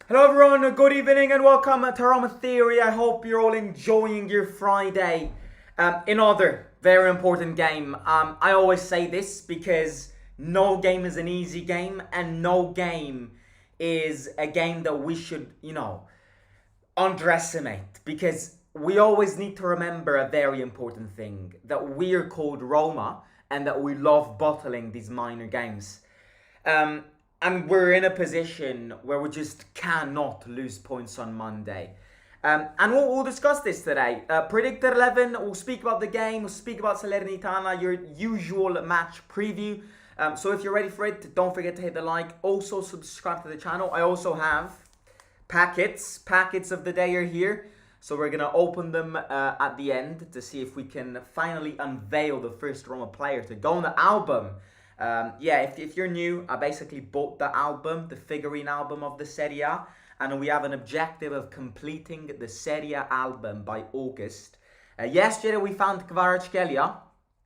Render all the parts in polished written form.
Hello everyone, good evening and welcome to Roma Theory. I hope you're all enjoying your Friday. Another very important game. I always say this because no game is an easy game and no game is a game that we should, underestimate, because we always need to remember a very important thing, that we are called Roma and that we love bottling these minor games. Um, and we're in a position where we just cannot lose points on Monday. And we'll discuss this today. Predictor 11, we'll speak about the game, we'll speak about Salernitana, your usual match preview. So if you're ready for it, don't forget to hit the like. Also subscribe to the channel. I also have packets of the day are here. So we're going to open them at the end to see if we can finally unveil the first Roma player to go on the album. If you're new, I basically bought the album, the figurine album of the Serie A, and we have an objective of completing the Serie A album by August. Yesterday we found Kvaratskhelia.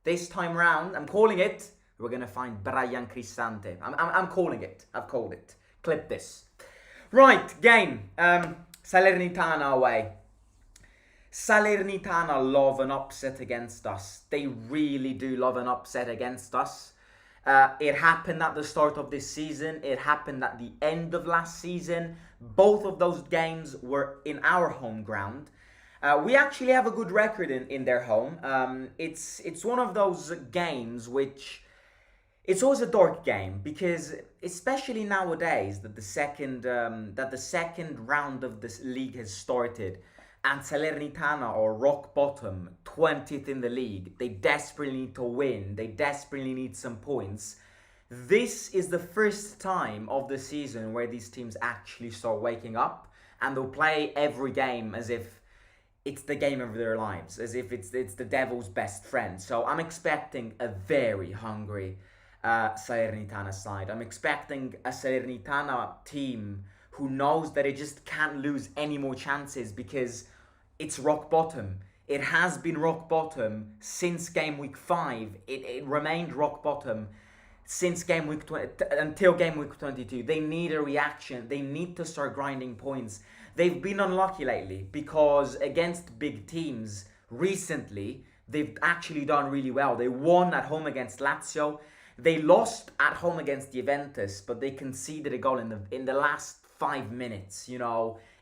This time round, I'm calling it, we're going to find Brian Cristante. I'm calling it. I've called it. Clip this. Right, game. Salernitana away. Salernitana love an upset against us. They really do love an upset against us. It happened at the start of this season. It happened at the end of last season. Both of those games were in our home ground. We actually have a good record in their home. It's one of those games which it's always a dark game, because especially nowadays that the second round of this league has started and Salernitana are rock bottom, 20th in the league. They desperately need to win. They desperately need some points. This is the first time of the season where these teams actually start waking up, and they'll play every game as if it's the game of their lives, as if it's the devil's best friend. So I'm expecting a very hungry Salernitana side. I'm expecting a Salernitana team who knows that it just can't lose any more chances, because it's rock bottom. It has been rock bottom since game week 5. It remained rock bottom since game week 20, until game week 22. They need a reaction. They need to start grinding points. They've been unlucky lately because against big teams recently, they've actually done really well. They won at home against Lazio. They lost at home against Juventus, but they conceded a goal in the last 5 minutes.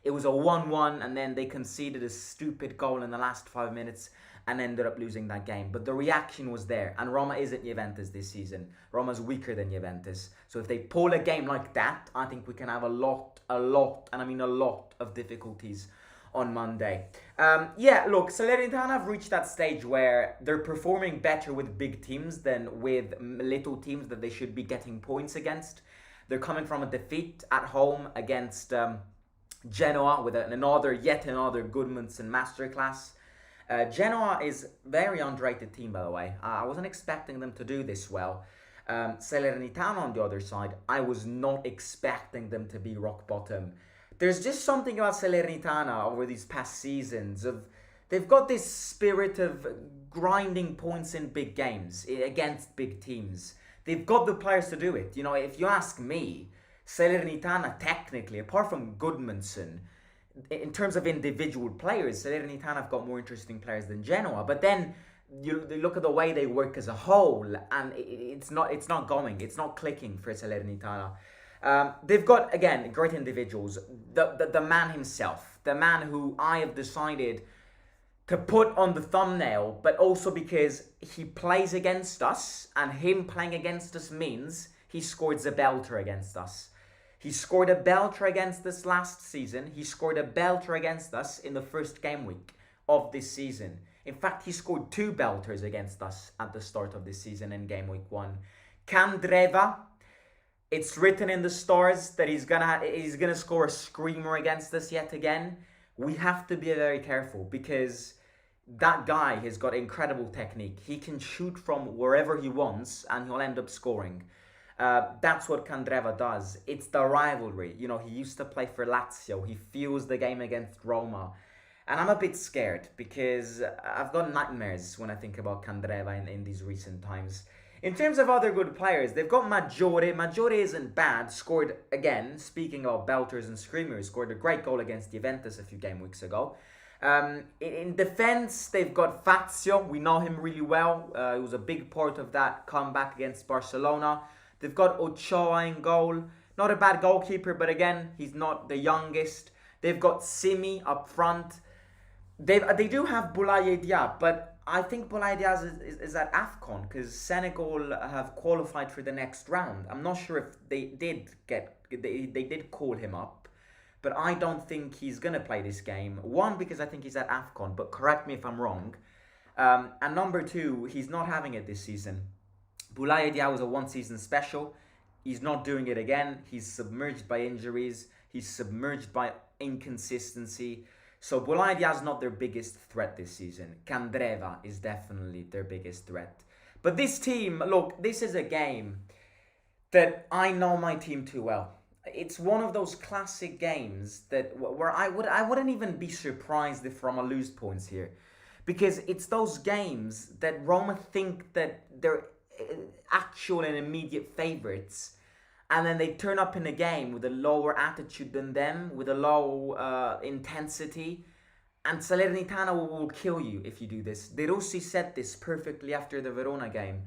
It was a 1-1, and then they conceded a stupid goal in the last 5 minutes and ended up losing that game. But the reaction was there, and Roma isn't Juventus this season. Roma's weaker than Juventus. So if they pull a game like that, I think we can have a lot, and I mean a lot of difficulties on Monday. Look, Salernitana have reached that stage where they're performing better with big teams than with little teams that they should be getting points against. They're coming from a defeat at home against Genoa with yet another Goodmanson masterclass. Genoa is a very underrated team, by the way. I wasn't expecting them to do this well. Salernitana, on the other side, I was not expecting them to be rock bottom. There's just something about Salernitana over these past seasons they've got this spirit of grinding points in big games against big teams. They've got the players to do it. If you ask me, Salernitana technically, apart from Goodmanson, in terms of individual players, Salernitana have got more interesting players than Genoa. But then you look at the way they work as a whole, and it's not clicking for Salernitana. They've got, again, great individuals. The man himself, the man who I have decided to put on the thumbnail, but also because he plays against us, and him playing against us means he scored a belter against us. He scored a belter against us last season. He scored a belter against us in the first game week of this season. In fact, he scored 2 belters against us at the start of this season in game week 1. Candreva, it's written in the stars that he's gonna score a screamer against us yet again. We have to be very careful, because that guy has got incredible technique. He can shoot from wherever he wants and he'll end up scoring. That's what Candreva does. It's the rivalry. He used to play for Lazio. He feels the game against Roma. And I'm a bit scared, because I've got nightmares when I think about Candreva in these recent times. In terms of other good players, they've got Maggiore. Maggiore isn't bad. Scored, again, speaking of belters and screamers, scored a great goal against Juventus a few game weeks ago. In defence, they've got Fazio. We know him really well. He was a big part of that comeback against Barcelona. They've got Ochoa in goal. Not a bad goalkeeper, but again, he's not the youngest. They've got Simi up front. They do have Boulaye Dia, but I think Boulaye Dia is at AFCON because Senegal have qualified for the next round. I'm not sure if they did call him up, but I don't think he's going to play this game. One, because I think he's at AFCON, but correct me if I'm wrong. And number two, he's not having it this season. Boulaye Dia was a one-season special. He's not doing it again. He's submerged by injuries. He's submerged by inconsistency. So Boulaye Dia is not their biggest threat this season. Candreva is definitely their biggest threat. But this team, look, this is a game that I know my team too well. It's one of those classic games that where I wouldn't even be surprised if Roma lose points here, because it's those games that Roma think that they're actual and immediate favourites, and then they turn up in a game with a lower attitude than them, with a low intensity, and Salernitana will kill you if you do this. De Rossi said this perfectly after the Verona game.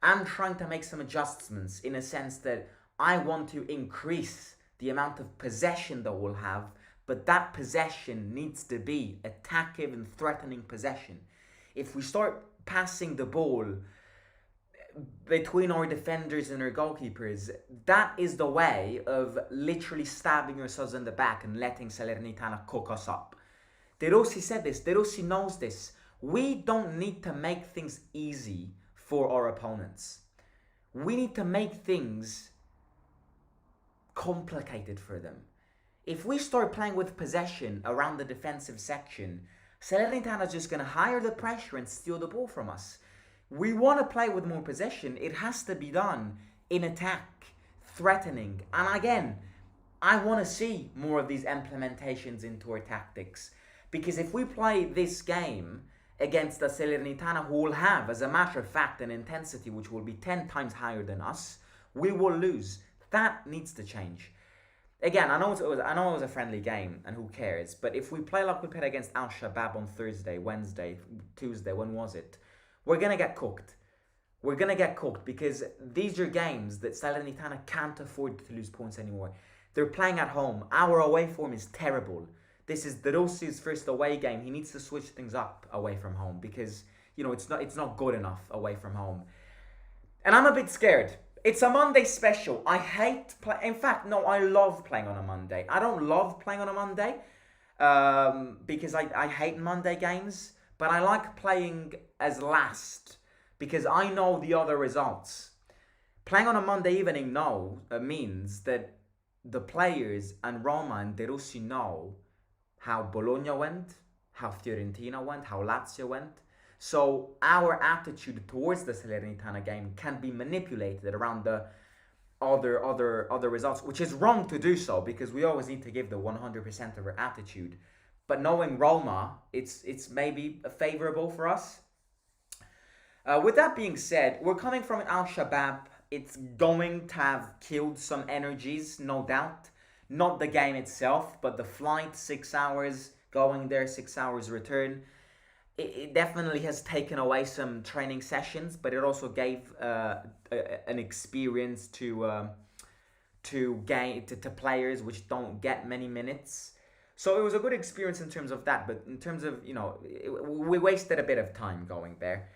I'm trying to make some adjustments in a sense that I want to increase the amount of possession that we'll have, but that possession needs to be attacking and threatening possession. If we start passing the ball between our defenders and our goalkeepers, that is the way of literally stabbing ourselves in the back and letting Salernitana cook us up. De Rossi said this. De Rossi knows this. We don't need to make things easy for our opponents. We need to make things complicated for them. If we start playing with possession around the defensive section, Salernitana is just going to hire the pressure and steal the ball from us. We want to play with more possession. It has to be done in attack, threatening. And again, I want to see more of these implementations into our tactics. Because if we play this game against the Salernitana, who will have, as a matter of fact, an intensity which will be 10 times higher than us, we will lose. That needs to change. Again, I know it was a friendly game, and who cares? But if we play like we played against Al Shabab on Thursday, Wednesday, Tuesday, when was it? We're going to get cooked. We're going to get cooked because these are games that Salernitana can't afford to lose points anymore. They're playing at home. Our away form is terrible. This is De Rossi's first away game. He needs to switch things up away from home because, it's not good enough away from home. And I'm a bit scared. It's a Monday special. I love playing on a Monday. I don't love playing on a Monday because I hate Monday games. But I like playing as last because I know the other results. Playing on a Monday evening means that the players and Roma and De Rossi know how Bologna went, how Fiorentina went, how Lazio went. So our attitude towards the Salernitana game can be manipulated around the other results, which is wrong to do so because we always need to give the 100% of our attitude. But knowing Roma, it's maybe favourable for us. With that being said, we're coming from Al Shabab. It's going to have killed some energies, no doubt. Not the game itself, but the flight, 6 hours going there, 6 hours return. It definitely has taken away some training sessions, but it also gave an experience to players which don't get many minutes. So it was a good experience in terms of that, but in terms of, we wasted a bit of time going there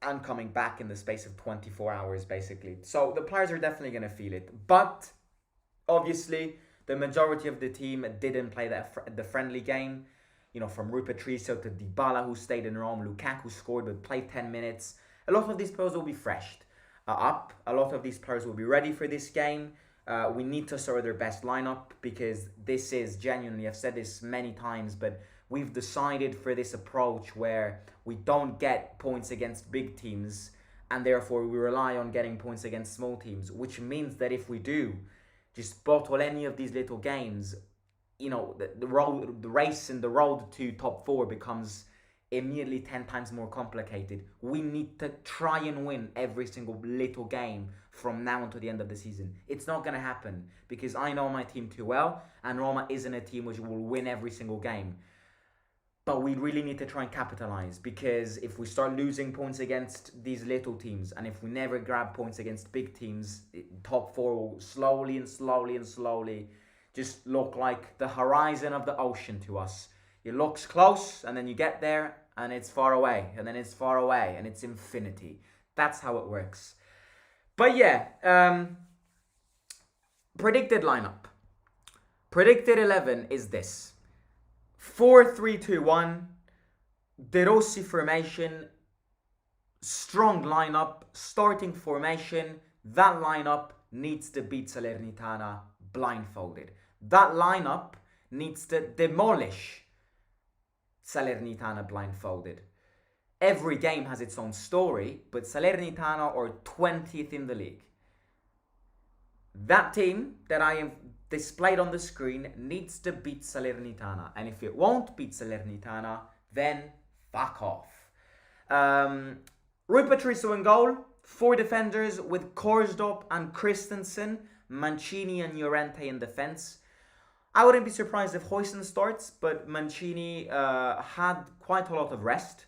and coming back in the space of 24 hours, basically. So the players are definitely going to feel it. But, obviously, the majority of the team didn't play the friendly game. From Rui Patricio to Dybala, who stayed in Rome, Lukaku scored but played 10 minutes. A lot of these players will be freshed up. A lot of these players will be ready for this game. We need to start their best lineup because this is genuinely, I've said this many times, but we've decided for this approach where we don't get points against big teams and therefore we rely on getting points against small teams, which means that if we do just bottle any of these little games, the race and the road to top four becomes immediately 10 times more complicated. We need to try and win every single little game from now until the end of the season. It's not going to happen because I know my team too well, and Roma isn't a team which will win every single game. But we really need to try and capitalize, because if we start losing points against these little teams, and if we never grab points against big teams, top four will slowly just look like the horizon of the ocean to us. It looks close, and then you get there, and it's far away, and then it's far away, and it's infinity. That's how it works. But yeah, predicted lineup. Predicted 11 is this. 4-3-2-1, De Rossi formation, strong lineup, starting formation. That lineup needs to beat Salernitana blindfolded. That lineup needs to demolish Salernitana blindfolded. Every game has its own story, but Salernitana are 20th in the league. That team that I am displayed on the screen needs to beat Salernitana, and if it won't beat Salernitana, then fuck off. Rui Patricio in goal, 4 defenders with Korsdorp and Christensen, Mancini and Llorente in defence. I wouldn't be surprised if Huijsen starts, but Mancini had quite a lot of rest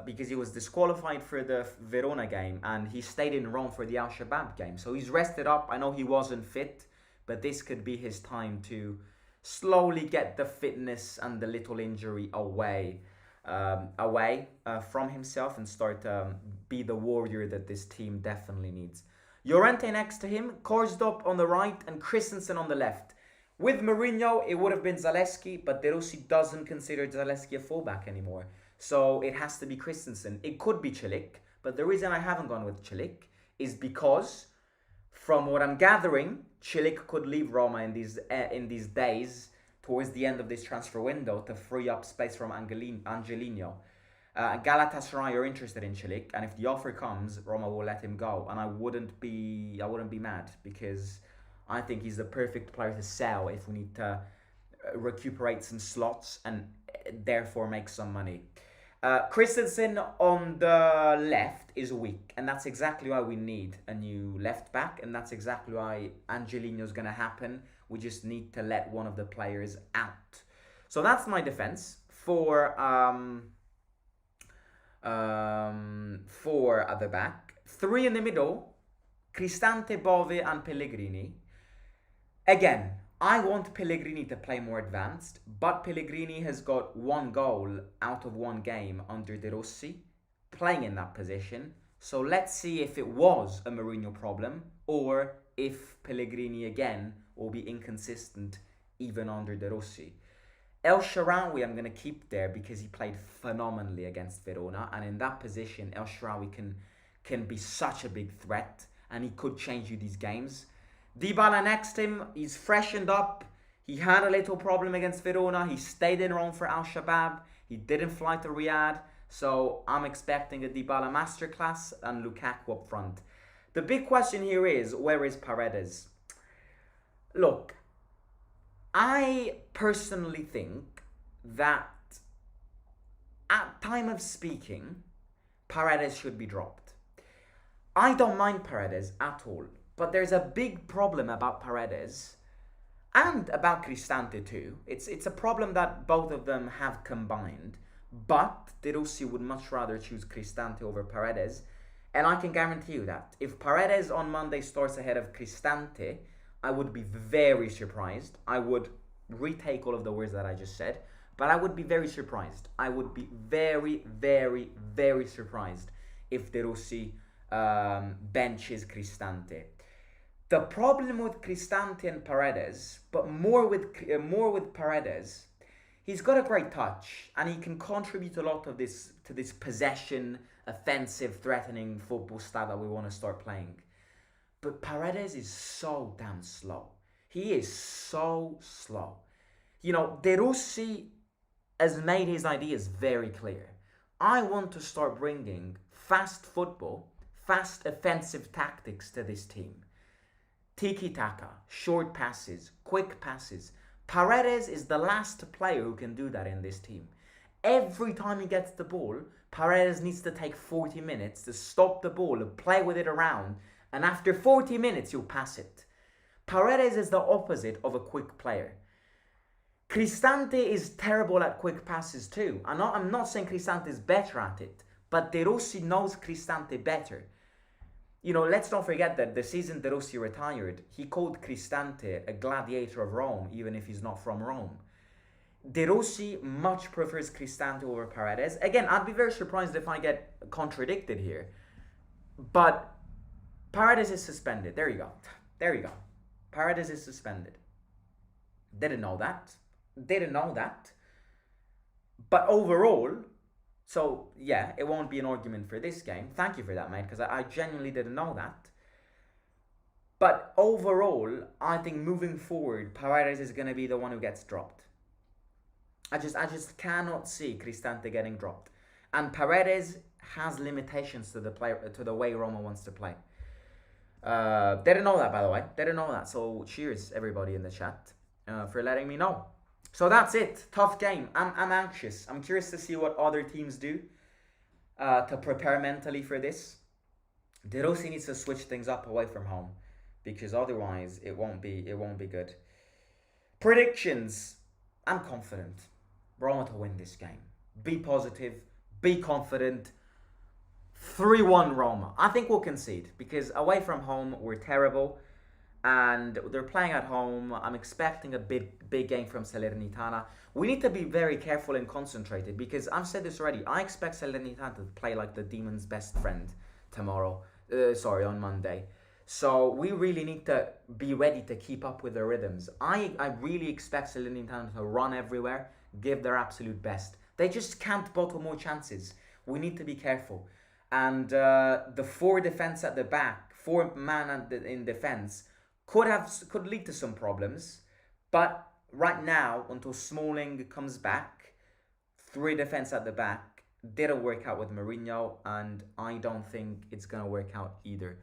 because he was disqualified for the Verona game, and he stayed in Rome for the Al Shabab game. So he's rested up. I know he wasn't fit, but this could be his time to slowly get the fitness and the little injury away from himself and start be the warrior that this team definitely needs. Llorente next to him, Korsdorp on the right, and Christensen on the left. With Mourinho, it would have been Zalewski, but De Rossi doesn't consider Zalewski a fullback anymore. So it has to be Christensen. It could be Cilic, but the reason I haven't gone with Cilic is because, from what I'm gathering, Cilic could leave Roma in these days towards the end of this transfer window to free up space from Angelino. Galatasaray are interested in Cilic, and if the offer comes, Roma will let him go. And I wouldn't be mad, because I think he's the perfect player to sell if we need to recuperate some slots and therefore make some money. Christensen on the left is weak, and that's exactly why we need a new left back, and that's exactly why Angelino's going to happen. We just need to let one of the players out. So that's my defense for at the back. 3 in the middle, Cristante, Bove and Pellegrini. Again, I want Pellegrini to play more advanced, but Pellegrini has got 1 goal out of 1 game under De Rossi, playing in that position. So let's see if it was a Mourinho problem, or if Pellegrini again will be inconsistent even under De Rossi. El Shaarawy I'm going to keep there because he played phenomenally against Verona, and in that position El Shaarawy can be such a big threat, and he could change you these games. Dybala next to him, he's freshened up. He had a little problem against Verona. He stayed in Rome for Al Shabab. He didn't fly to Riyadh. So I'm expecting a Dybala masterclass and Lukaku up front. The big question here is, where is Paredes? Look, I personally think that at time of speaking, Paredes should be dropped. I don't mind Paredes at all. But there's a big problem about Paredes and about Cristante too. It's a problem that both of them have combined. But De Rossi would much rather choose Cristante over Paredes. And I can guarantee you that if Paredes on Monday starts ahead of Cristante, I would be very surprised. I would retake all of the words that I just said. But I would be very surprised. I would be very, very, very surprised if De Rossi benches Cristante. The problem with Cristante and Paredes, but more with Paredes, he's got a great touch and he can contribute a lot of this to this possession, offensive, threatening football style that we want to start playing. But Paredes is so damn slow. He is so slow. You know, De Rossi has made his ideas very clear. I want to start bringing fast football, fast offensive tactics to this team. Tiki-taka, short passes, quick passes. Paredes is the last player who can do that in this team. Every time he gets the ball, Paredes needs to take 40 minutes to stop the ball and play with it around, and after 40 minutes you'll pass it. Paredes is the opposite of a quick player. Cristante is terrible at quick passes too. I'm not saying Cristante is better at it, but De Rossi knows Cristante better. You know, let's not forget that the season De Rossi retired, he called Cristante a gladiator of Rome, even if he's not from Rome. De Rossi much prefers Cristante over Paredes. Again, I'd be very surprised if I get contradicted here. But Paredes is suspended. There you go. There you go. Paredes is suspended. Didn't know that. But overall, so yeah, it won't be an argument for this game. Thank you for that, mate, because I genuinely didn't know that. But overall, I think moving forward, Paredes is going to be the one who gets dropped. I just cannot see Cristante getting dropped. And Paredes has limitations to the way Roma wants to play. They didn't know that, by the way. They didn't know that. So cheers, everybody in the chat, for letting me know. So that's it. Tough game. I'm anxious. I'm curious to see what other teams do to prepare mentally for this. De Rossi needs to switch things up away from home, because otherwise it won't be good. Predictions. I'm confident Roma to win this game. Be positive. Be confident. 3-1 Roma. I think we'll concede because away from home we're terrible. And they're playing at home. I'm expecting a big game from Salernitana. We need to be very careful and concentrated because I've said this already. I expect Salernitana to play like the demon's best friend tomorrow. On Monday. So we really need to be ready to keep up with their rhythms. I really expect Salernitana to run everywhere, give their absolute best. They just can't bottle more chances. We need to be careful. And the four man in defense could lead to some problems, but right now, until Smalling comes back, 3 defense at the back didn't work out with Mourinho, and I don't think it's gonna work out either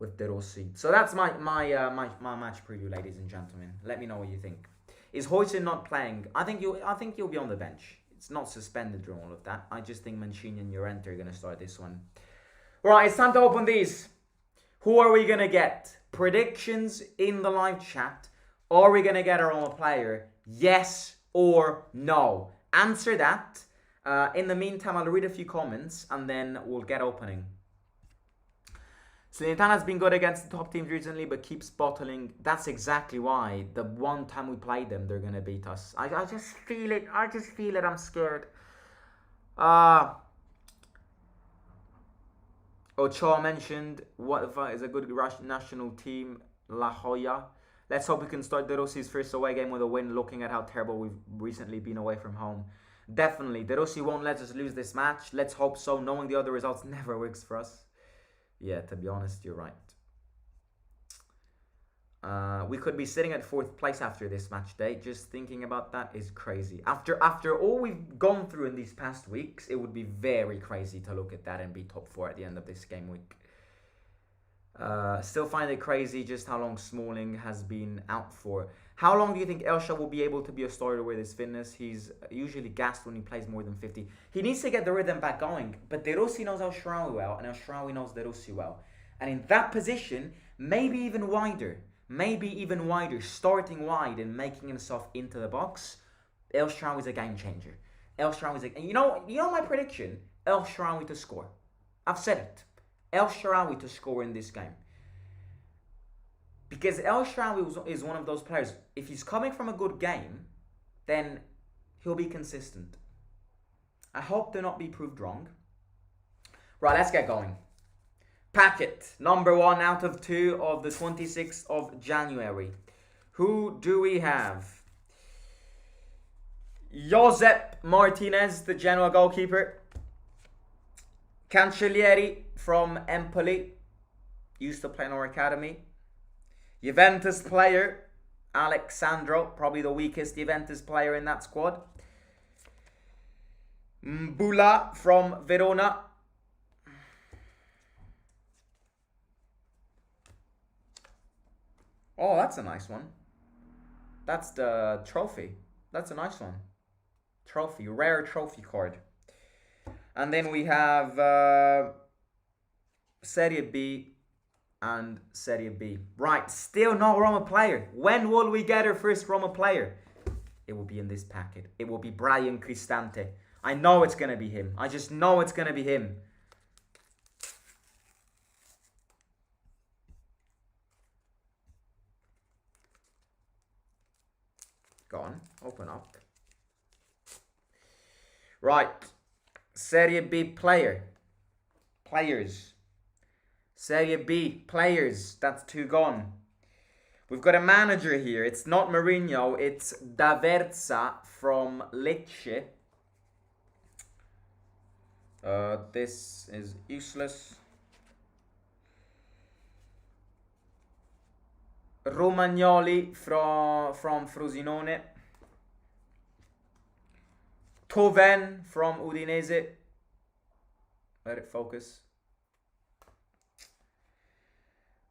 with De Rossi. So that's my match preview, ladies and gentlemen. Let me know what you think. Is Huijsen not playing? I think you'll be on the bench. It's not suspended or all of that. I just think Mancini and Llorente are gonna start this one. Right, it's time to open these. Who are we gonna get? Predictions in the live chat. Are we going to get our own player? Yes or no? Answer that. In the meantime, I'll read a few comments and then we'll get opening. Salernitana has been good against the top teams recently but keeps bottling. That's exactly why. The one time we play them, they're going to beat us. I just feel it. I'm scared. Ochoa mentioned what is a good national team, La Jolla. Let's hope we can start De Rossi's first away game with a win, looking at how terrible we've recently been away from home. Definitely, De Rossi won't let us lose this match. Let's hope so. Knowing the other results never works for us. Yeah, to be honest, you're right. We could be sitting at 4th place after this match day. Just thinking about that is crazy. After all we've gone through in these past weeks, it would be very crazy to look at that and be top 4 at the end of this game week. Still find it crazy just how long Smalling has been out for. How long do you think Elsha will be able to be a starter with his fitness? He's usually gassed when he plays more than 50. He needs to get the rhythm back going. But De Rossi knows El Shaarawy well, and El Shaarawy knows De Rossi well. And in that position, maybe even wider, starting wide and making himself into the box, El Shaarawy is a game changer. El Shaarawy is you know my prediction? El Shaarawy to score. I've said it. El Shaarawy to score in this game. Because El Shaarawy is one of those players, if he's coming from a good game, then he'll be consistent. I hope to not be proved wrong. Right, let's get going. Packet, number 1 out of 2 of the 26th of January. Who do we have? Josep Martinez, the general goalkeeper. Cancellieri from Empoli, used to play in our academy. Juventus player, Alexandro, probably the weakest Juventus player in that squad. Mbula from Verona. Oh, that's a nice one. That's the trophy. That's a nice one. trophy, rare trophy card. And then we have Serie B and Serie B. Right, still no Roma player. When will we get our first Roma player? It will be in this packet. It will be Brian Cristante. I know it's going to be him. I just know it's going to be him. Go on, open up. Right, Serie B player. Players. Serie B players. That's 2 gone. We've got a manager here. It's not Mourinho. It's D'Aversa from Lecce. This is useless. Romagnoli from Frosinone. Toven from Udinese. Let it focus.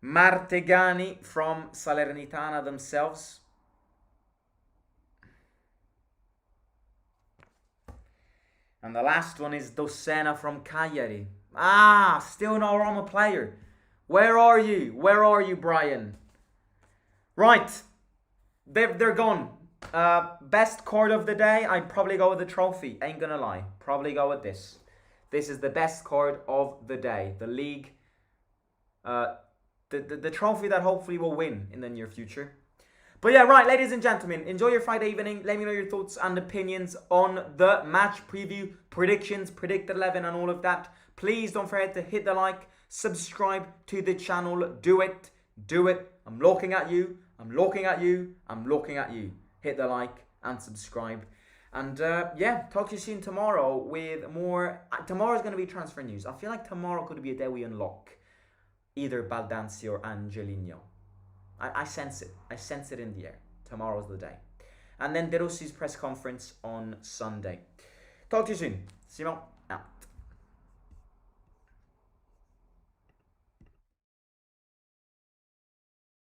Martegani from Salernitana themselves. And the last one is Dossena from Cagliari. Still no Roma player. Where are you? Where are you, Brian? Right. They're gone. Best card of the day, I'd probably go with the trophy. Ain't gonna lie. Probably go with this. This is the best card of the day. The league. The trophy that hopefully will win in the near future. But yeah, right, ladies and gentlemen, enjoy your Friday evening. Let me know your thoughts and opinions on the match preview, predictions, predicted 11 and all of that. Please don't forget to hit the like, subscribe to the channel. Do it. Do it. I'm looking at you. I'm looking at you. I'm looking at you. Hit the like and subscribe. And yeah, talk to you soon tomorrow with more. Tomorrow's going to be transfer news. I feel like tomorrow could be a day we unlock either Baldanzi or Angelino. I sense it. I sense it in the air. Tomorrow's the day. And then De Rossi's press conference on Sunday. Talk to you soon. Simon.